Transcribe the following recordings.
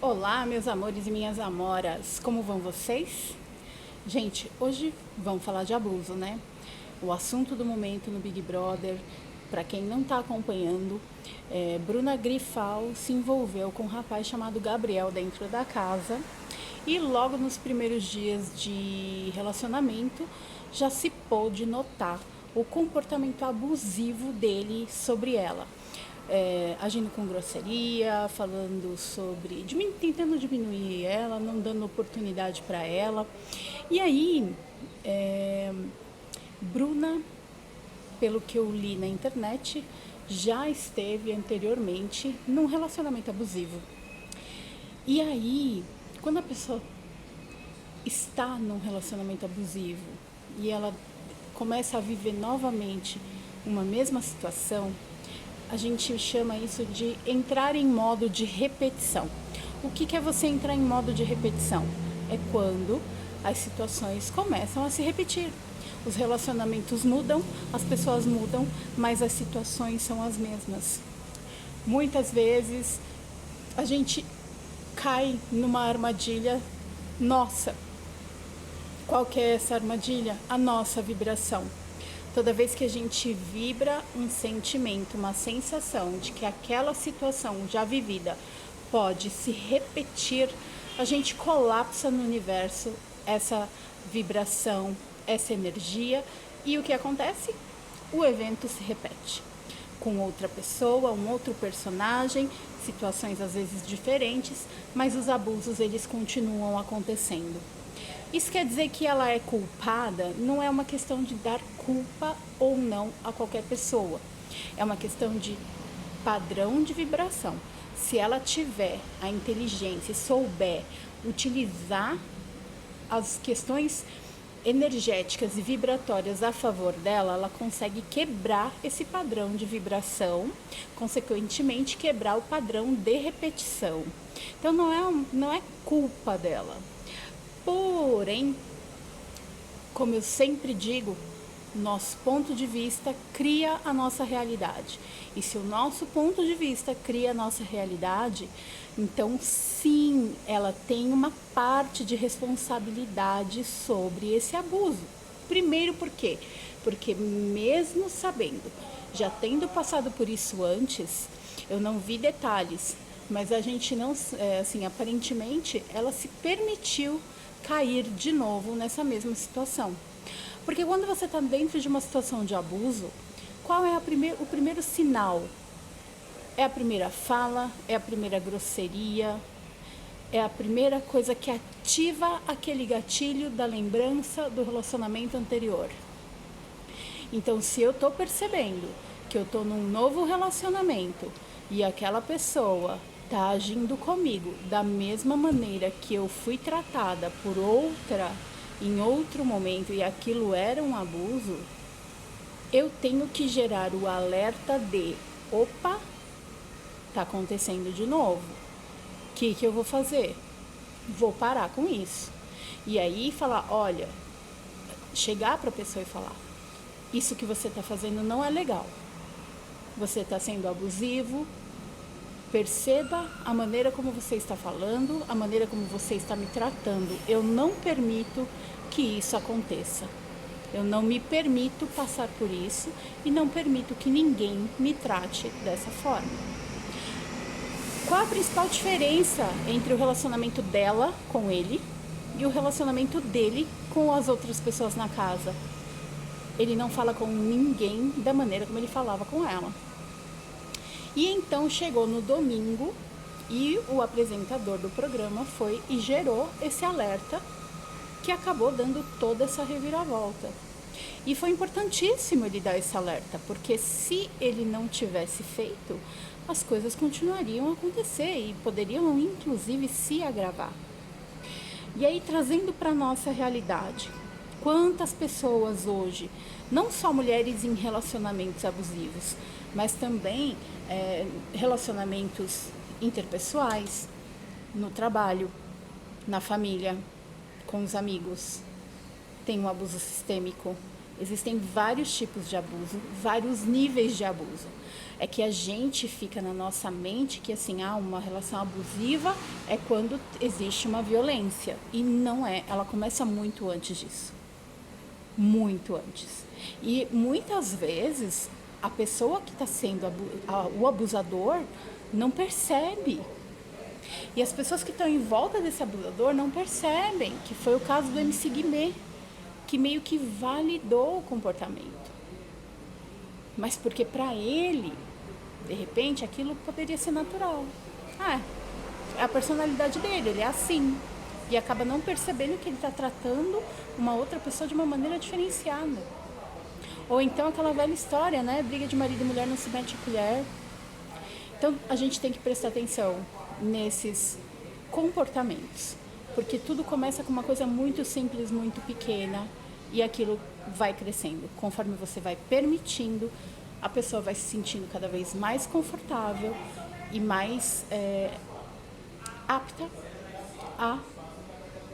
Olá, meus amores e minhas amoras, como vão vocês? Gente, hoje vamos falar de abuso, né? O assunto do momento no Big Brother, para quem não está acompanhando, Bruna Grifal se envolveu com um rapaz chamado Gabriel dentro da casa e logo nos primeiros dias de relacionamento já se pôde notar o comportamento abusivo dele sobre ela. Agindo com grosseria, falando sobre, tentando diminuir ela, não dando oportunidade para ela. E aí, Bruna, pelo que eu li na internet, já esteve anteriormente num relacionamento abusivo. E aí, quando a pessoa está num relacionamento abusivo e ela começa a viver novamente uma mesma situação, a gente chama isso de entrar em modo de repetição. O que é você entrar em modo de repetição? É quando as situações começam a se repetir. Os relacionamentos mudam, as pessoas mudam, mas as situações são as mesmas. Muitas vezes a gente cai numa armadilha nossa. Qual que é essa armadilha? A nossa vibração. Toda vez que a gente vibra um sentimento, uma sensação de que aquela situação já vivida pode se repetir, a gente colapsa no universo essa vibração, essa energia, e o que acontece? O evento se repete com outra pessoa, um outro personagem, situações às vezes diferentes, mas os abusos eles continuam acontecendo. Isso quer dizer que ela é culpada? Não é uma questão de dar culpa ou não a qualquer pessoa. É uma questão de padrão de vibração. Se ela tiver a inteligência e souber utilizar as questões energéticas e vibratórias a favor dela, ela consegue quebrar esse padrão de vibração, consequentemente quebrar o padrão de repetição. Então não é culpa dela. Porém, como eu sempre digo, nosso ponto de vista cria a nossa realidade. E se o nosso ponto de vista cria a nossa realidade, então sim, ela tem uma parte de responsabilidade sobre esse abuso. Primeiro por quê? Porque mesmo sabendo, já tendo passado por isso antes, eu não vi detalhes, mas a gente não, assim, aparentemente ela se permitiu cair de novo nessa mesma situação. Porque quando você está dentro de uma situação de abuso, qual é o primeiro sinal? É a primeira fala, é a primeira grosseria, é a primeira coisa que ativa aquele gatilho da lembrança do relacionamento anterior. Então, se eu estou percebendo que eu estou num novo relacionamento e aquela pessoa está agindo comigo da mesma maneira que eu fui tratada por outra em outro momento e aquilo era um abuso, eu tenho que gerar o alerta de opa, está acontecendo de novo. O que eu vou fazer? Vou parar com isso. E aí falar, olha, chegar para a pessoa e falar, isso que você está fazendo não é legal. Você está sendo abusivo. Perceba a maneira como você está falando, a maneira como você está me tratando. Eu não permito que isso aconteça. Eu não me permito passar por isso e não permito que ninguém me trate dessa forma. Qual a principal diferença entre o relacionamento dela com ele e o relacionamento dele com as outras pessoas na casa? Ele não fala com ninguém da maneira como ele falava com ela. E então chegou no domingo e o apresentador do programa foi e gerou esse alerta que acabou dando toda essa reviravolta. E foi importantíssimo ele dar esse alerta, porque se ele não tivesse feito, as coisas continuariam a acontecer e poderiam inclusive se agravar. E aí, trazendo para a nossa realidade, quantas pessoas hoje, não só mulheres em relacionamentos abusivos, mas também relacionamentos interpessoais, no trabalho, na família, com os amigos, tem um abuso sistêmico, Existem vários tipos de abuso, vários níveis de abuso. É que a gente fica na nossa mente que assim, uma relação abusiva é quando existe uma violência. E não é, ela começa muito antes disso. Muito antes. E muitas vezes a pessoa que está sendo o abusador não percebe. E as pessoas que estão em volta desse abusador não percebem, que foi o caso do MC Guimê, que meio que validou o comportamento. Mas porque para ele, de repente, aquilo poderia ser natural. É a personalidade dele, ele é assim. E acaba não percebendo que ele está tratando uma outra pessoa de uma maneira diferenciada. Ou então aquela velha história, né? Briga de marido e mulher não se mete a colher. Então a gente tem que prestar atenção nesses comportamentos. Porque tudo começa com uma coisa muito simples, muito pequena. E aquilo vai crescendo. Conforme você vai permitindo, a pessoa vai se sentindo cada vez mais confortável e mais apta a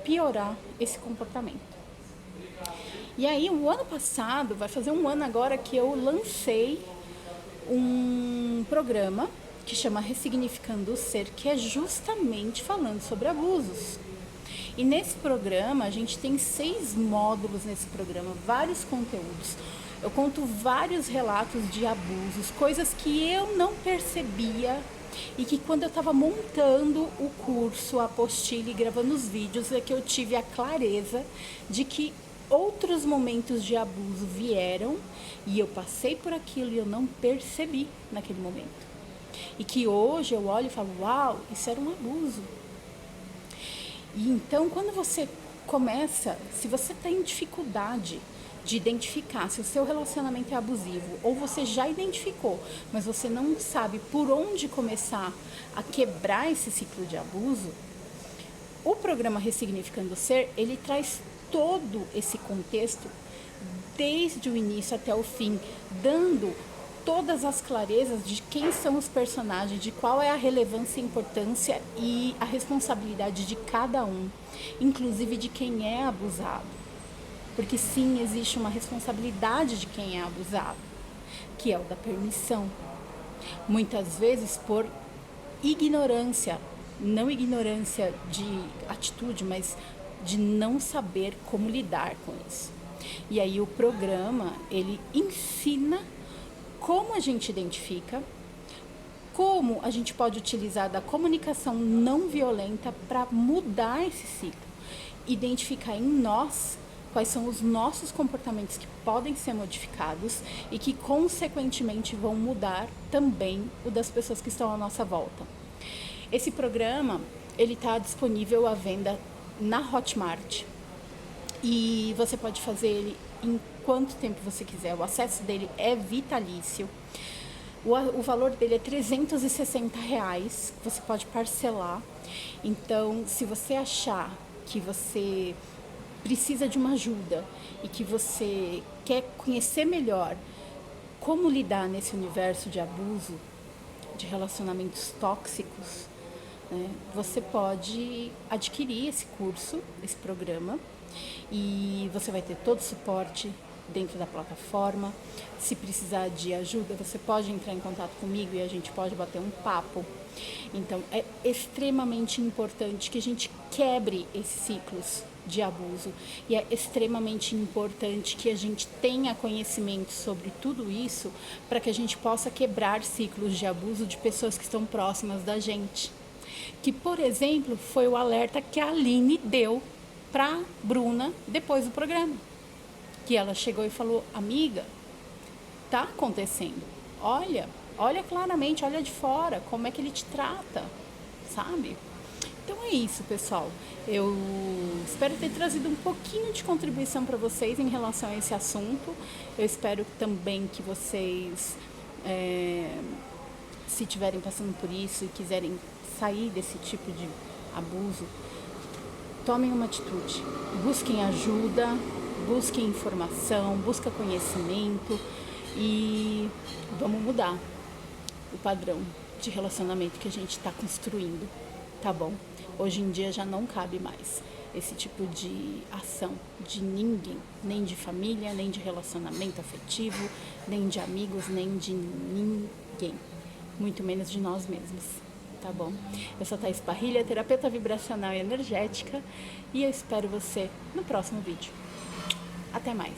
piorar esse comportamento. E aí, o ano passado, vai fazer um ano agora que eu lancei um programa que chama Ressignificando o Ser, que é justamente falando sobre abusos. E nesse programa, a gente tem 6 módulos nesse programa, vários conteúdos. Eu conto vários relatos de abusos, coisas que eu não percebia e que quando eu estava montando o curso, a apostila e gravando os vídeos, é que eu tive a clareza de que outros momentos de abuso vieram e eu passei por aquilo e eu não percebi naquele momento. E que hoje eu olho e falo, uau, isso era um abuso. E então, quando você começa, se você tem dificuldade de identificar se o seu relacionamento é abusivo, ou você já identificou, mas você não sabe por onde começar a quebrar esse ciclo de abuso, o programa Ressignificando o Ser, ele traz todo esse contexto desde o início até o fim, dando todas as clarezas de quem são os personagens, de qual é a relevância, a importância e a responsabilidade de cada um, inclusive de quem é abusado. Porque sim, existe uma responsabilidade de quem é abusado, que é o da permissão. Muitas vezes por ignorância, não ignorância de atitude, mas de não saber como lidar com isso. E aí o programa, ele ensina como a gente identifica, como a gente pode utilizar da comunicação não violenta para mudar esse ciclo, identificar em nós quais são os nossos comportamentos que podem ser modificados e que consequentemente vão mudar também o das pessoas que estão à nossa volta. Esse programa, ele está disponível à venda na Hotmart e você pode fazer ele em quanto tempo você quiser. O acesso dele é vitalício. O valor dele é R$360, você pode parcelar. Então, se você achar que você precisa de uma ajuda e que você quer conhecer melhor como lidar nesse universo de abuso, de relacionamentos tóxicos, né, você pode adquirir esse curso, esse programa, e você vai ter todo o suporte dentro da plataforma. Se precisar de ajuda, você pode entrar em contato comigo e a gente pode bater um papo. Então, é extremamente importante que a gente quebre esses ciclos de abuso e é extremamente importante que a gente tenha conhecimento sobre tudo isso para que a gente possa quebrar ciclos de abuso de pessoas que estão próximas da gente. Que, por exemplo, foi o alerta que a Aline deu para Bruna depois do programa. Que ela chegou e falou, amiga, tá acontecendo. Olha claramente, olha de fora, como é que ele te trata, sabe? Então é isso, pessoal. Eu espero ter trazido um pouquinho de contribuição para vocês em relação a esse assunto. Eu espero também que vocês, se estiverem passando por isso e quiserem sair desse tipo de abuso, tomem uma atitude, busquem ajuda, busquem informação, busquem conhecimento e vamos mudar o padrão de relacionamento que a gente está construindo, tá bom? Hoje em dia já não cabe mais. esse tipo de ação de ninguém, nem de família, nem de relacionamento afetivo, nem de amigos, nem de ninguém, muito menos de nós mesmos, tá bom? Eu sou Thaís Parrilha, terapeuta vibracional e energética, e eu espero você no próximo vídeo. Até mais!